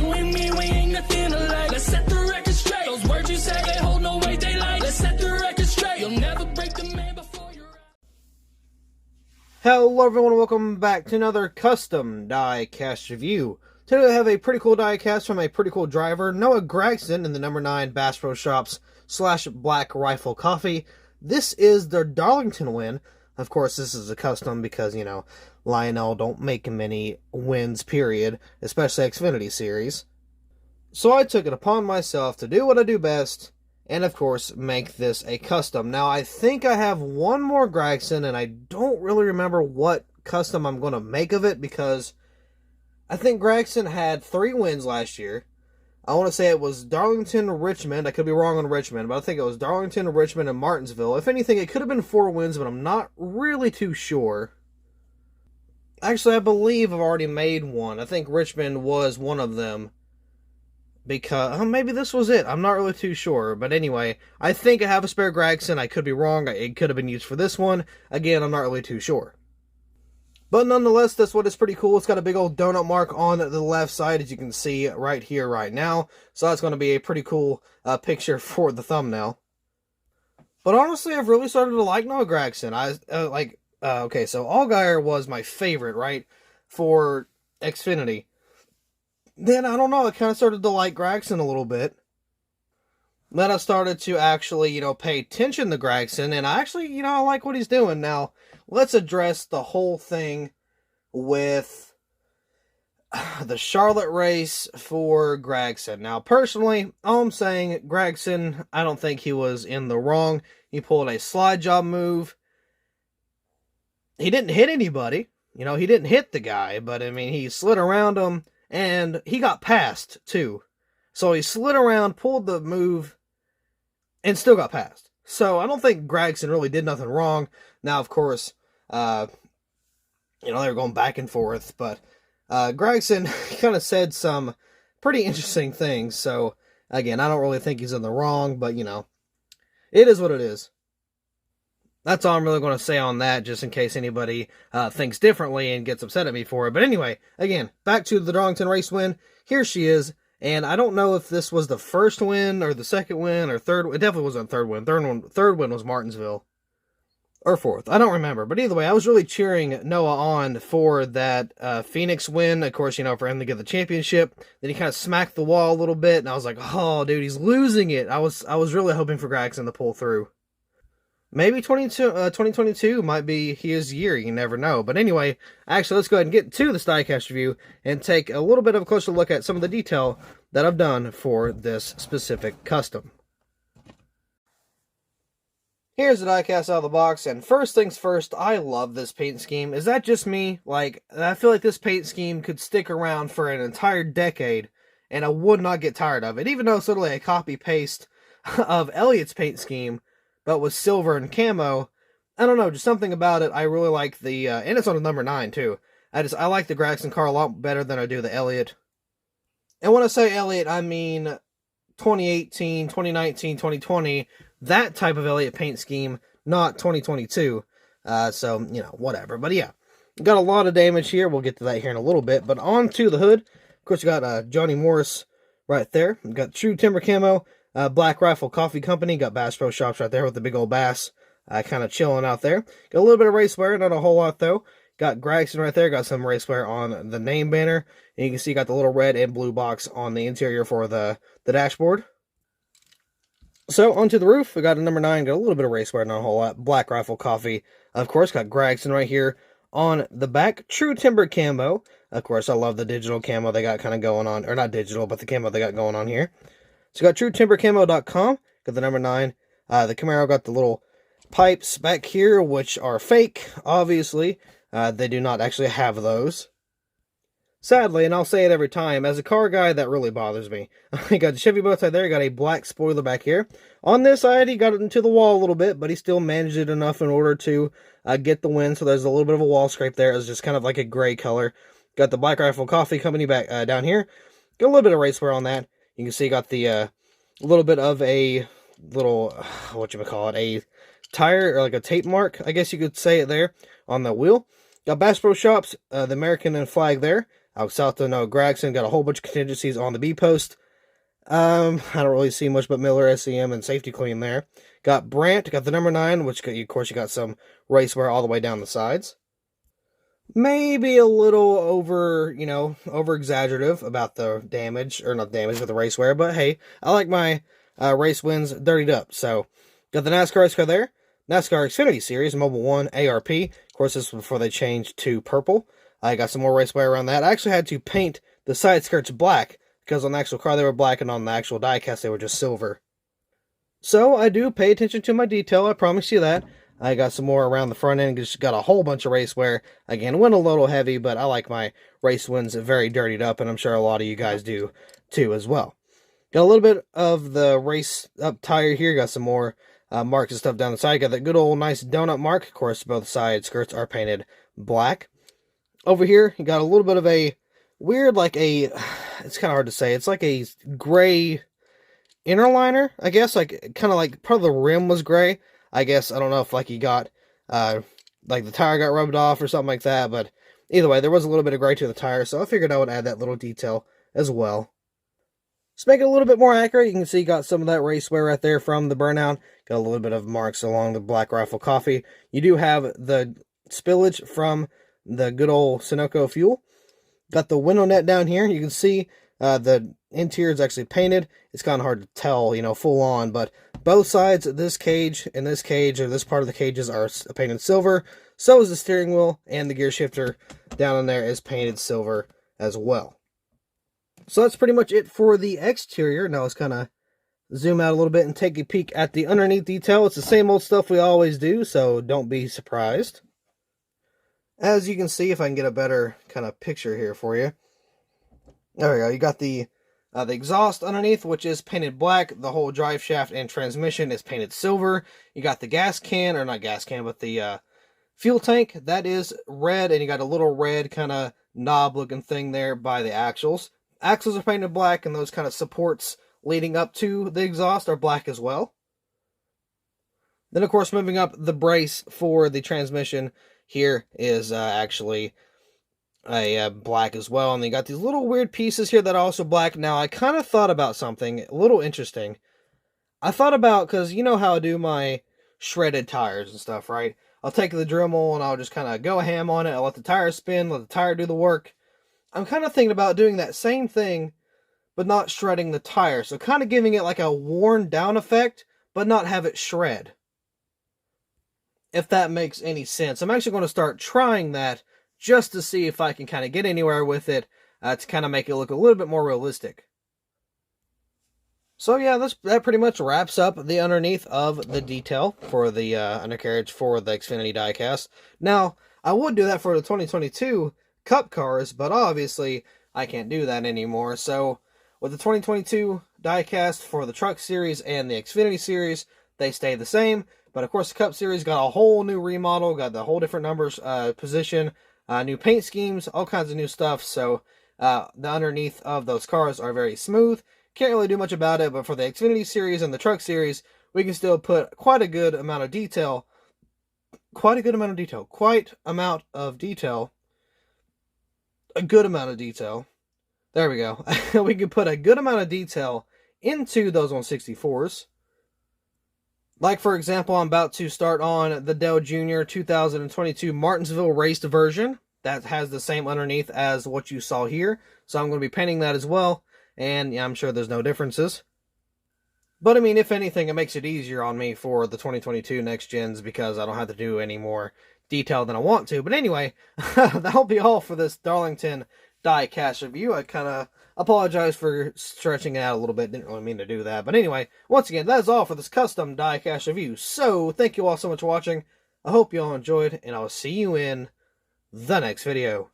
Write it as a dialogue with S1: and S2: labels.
S1: You and me, we ain't nothing alike. Let's set the record straight. Those words you say, they hold no weight, they like. Let's set the record straight. You'll never break the man before you're out.
S2: Hello everyone, welcome back to another custom diecast review. Today I have a pretty cool diecast from a pretty cool driver, Noah Gragson, in the number 9 Bass Pro Shops / Black Rifle Coffee. This is their Darlington win. Of course, this is a custom because, you know, Lionel don't make many wins, period, especially Xfinity series. So I took it upon myself to do what I do best, and of course, make this a custom. Now, I think I have one more Gragson, and I don't really remember what custom I'm going to make of it, because I think Gragson had 3 wins last year. I want to say it was Darlington, Richmond. I could be wrong on Richmond, but I think it was Darlington, Richmond, and Martinsville. If anything, it could have been 4 wins, but I'm not really too sure. Actually, I believe I've already made one. I think Richmond was one of them. Because, maybe this was it. I'm not really too sure. But anyway, I think I have a spare Gragson. I could be wrong. It could have been used for this one. Again, I'm not really too sure. But nonetheless, this one is pretty cool. It's got a big old donut mark on the left side, as you can see right here, right now. So that's going to be a pretty cool picture for the thumbnail. But honestly, I've really started to like Noah Gragson. Okay, so Allgaier was my favorite, right, for Xfinity. Then, I don't know, I kind of started to like Gragson a little bit. Then I started to actually, you know, pay attention to Gragson, and I actually, you know, I like what he's doing. Now, let's address the whole thing with the Charlotte race for Gragson. Now, personally, all I'm saying, Gragson, I don't think he was in the wrong. He pulled a slide job move. He didn't hit anybody. You know, he didn't hit the guy, but, I mean, he slid around him, and he got passed, too. So he slid around, pulled the move, and still got passed. So I don't think Gragson really did nothing wrong. Now, of course, you know, they were going back and forth, but Gragson kind of said some pretty interesting things. So, again, I don't really think he's in the wrong, but, you know, it is what it is. That's all I'm really going to say on that, just in case anybody thinks differently and gets upset at me for it. But anyway, again, back to the Darlington race win. Here she is. And I don't know if this was the first win, or the second win, or third. It definitely wasn't third win. Third win was Martinsville. Or fourth. I don't remember. But either way, I was really cheering Noah on for that Phoenix win. Of course, you know, for him to get the championship. Then he kind of smacked the wall a little bit. And I was like, oh, dude, he's losing it. I was really hoping for Gragson to pull through. Maybe 2022 might be his year. You never know. But anyway, actually, let's go ahead and get to this diecast review and take a little bit of a closer look at some of the detail that I've done for this specific custom. Here's the diecast out of the box, and first things first, I love this paint scheme. Is that just me? Like, I feel like this paint scheme could stick around for an entire decade, and I would not get tired of it, even though it's literally a copy-paste of Elliott's paint scheme, but with silver and camo. I don't know, just something about it. I really like the, and it's on a number 9 too. I like the Gragson car a lot better than I do the Elliott. And when I say Elliott, I mean 2018, 2019, 2020, that type of Elliott paint scheme, not 2022. So, you know, whatever. But yeah, got a lot of damage here. We'll get to that here in a little bit. But on to the hood. Of course, you got Johnny Morris right there. You got True Timber Camo. Black Rifle Coffee Company, got Bass Pro Shops right there with the big old bass kind of chilling out there. Got a little bit of race wear, not a whole lot though. Got Gragson right there, got some race wear on the name banner. And you can see got the little red and blue box on the interior for the dashboard. So, onto the roof, we got a number 9, got a little bit of race wear, not a whole lot. Black Rifle Coffee, of course, got Gragson right here on the back. True Timber Camo, of course, I love the digital camo they got kind of going on, or not digital, but the camo they got going on here. So got TrueTimberCamo.com, got the number 9. The Camaro got the little pipes back here, which are fake, obviously. They do not actually have those. Sadly, and I'll say it every time, as a car guy, that really bothers me. I got the Chevy boat side there, got a black spoiler back here. On this side, he got it into the wall a little bit, but he still managed it enough in order to get the win, so there's a little bit of a wall scrape there. It's just kind of like a gray color. Got the Black Rifle Coffee Company back down here. Got a little bit of race wear on that. You can see got the little bit of a little, whatchamacallit, a tire, or like a tape mark, I guess you could say it there, on the wheel. Got Bass Pro Shops, the American and flag there. Out south, though, no, Gragson got a whole bunch of contingencies on the B post. I don't really see much but Miller, SEM, and Safety Clean there. Got Brandt, got the number 9, which, of course, you got some race wear all the way down the sides. Maybe a little over exaggerative about the damage, or not damage, but the race wear, but hey, I like my race wins dirtied up. So, got the NASCAR race car there. NASCAR Xfinity Series, Mobile 1, ARP. Of course, this was before they changed to purple. I got some more race wear around that. I actually had to paint the side skirts black, because on the actual car they were black, and on the actual diecast they were just silver. So, I do pay attention to my detail, I promise you that. I got some more around the front end, just got a whole bunch of race wear. Again, went a little heavy, but I like my race wins very dirtied up, and I'm sure a lot of you guys do too as well. Got a little bit of the race up tire here, got some more marks and stuff down the side. Got that good old nice donut mark. Of course, both side skirts are painted black. Over here, you got a little bit of a weird, it's kind of hard to say. It's like a gray inner liner, I guess. Kind of like part of the rim was gray. I guess, I don't know if you got, the tire got rubbed off or something like that. But either way, there was a little bit of gray to the tire. So I figured I would add that little detail as well. To make it a little bit more accurate, you can see got some of that race wear right there from the burnout. Got a little bit of marks along the Black Rifle coffee. You do have the spillage from the good old Sunoco fuel. Got the window net down here. You can see the interior is actually painted. It's kind of hard to tell, full on, but both sides of this cage and this cage, or this part of the cages, are painted silver. So is the steering wheel, and the gear shifter down in there is painted silver as well. So that's pretty much it for the exterior. Now let's kind of zoom out a little bit and take a peek at the underneath detail. It's the same old stuff we always do, so don't be surprised. As you can see, if I can get a better kind of picture here for you. There we go. You got the exhaust underneath, which is painted black. The whole drive shaft and transmission is painted silver. You got the gas can, or not gas can, but the fuel tank. That is red, and you got a little red kind of knob-looking thing there by the axles. Axles are painted black, and those kind of supports leading up to the exhaust are black as well. Then, of course, moving up, the brace for the transmission here is actually a black as well. And you got these little weird pieces here that are also black. Now, I kind of thought about something a little interesting. I thought about, because you know how I do my shredded tires and stuff, right? I'll take the Dremel and I'll just kind of go ham on it. I'll let the tire spin, let the tire do the work. I'm kind of thinking about doing that same thing, but not shredding the tire. So kind of giving it like a worn down effect, but not have it shred. If that makes any sense. I'm actually going to start trying that just to see if I can kind of get anywhere with it to kind of make it look a little bit more realistic. So yeah, that pretty much wraps up the underneath of the detail for the undercarriage for the Xfinity diecast. Now, I would do that for the 2022 Cup cars, but obviously I can't do that anymore. So with the 2022 diecast for the Truck Series and the Xfinity Series, they stay the same. But of course, the Cup Series got a whole new remodel, got the whole different numbers, position, new paint schemes, all kinds of new stuff. So the underneath of those cars are very smooth. Can't really do much about it, but for the Xfinity Series and the Truck Series, we can still put quite a good amount of detail. A good amount of detail. There we go. We can put a good amount of detail into those 164s. Like, for example, I'm about to start on the Dell Jr. 2022 Martinsville raced version. That has the same underneath as what you saw here. So I'm going to be painting that as well. And yeah, I'm sure there's no differences. But I mean, if anything, it makes it easier on me for the 2022 next gens because I don't have to do any more detail than I want to. But anyway, that'll be all for this Darlington diecast review. I kind of apologize for stretching it out a little bit. Didn't really mean to do that. But anyway, once again, that is all for this custom diecast review. So, thank you all so much for watching. I hope you all enjoyed, and I'll see you in the next video.